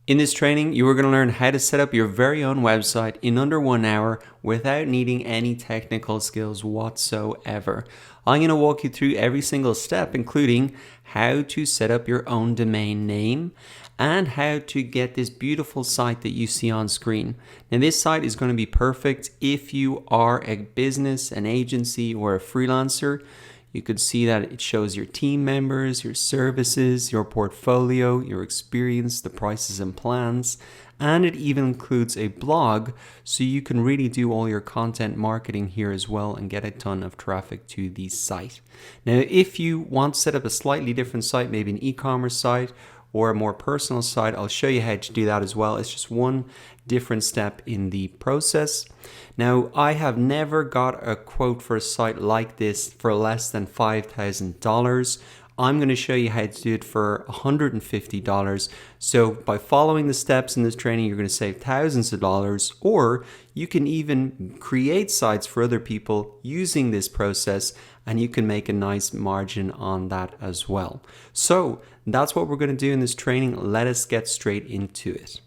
In this training, you are going to learn how to set up your very own website in under 1 hour without needing any technical skills whatsoever. I'm going to walk you through every single step, including how to set up your own domain name and how to get this beautiful site that you see on screen. Now, this site is going to be perfect if you are a business, an agency, or a freelancer. You could see that it shows your team members, your services, your portfolio, your experience, the prices and plans, and it even includes a blog so you can really do all your content marketing here as well and get a ton of traffic to the site. Now, if you want to set up a slightly different site, maybe an e-commerce site or a more personal site, I'll show you how to do that as well. It's just one different step in the process. Now, I have never got a quote for a site like this for less than $5,000. I'm going to show you how to do it for $150. So by following the steps in this training, you're going to save thousands of dollars, or you can even create sites for other people using this process, and you can make a nice margin on that as well. So that's what we're going to do in this training. Let us get straight into it.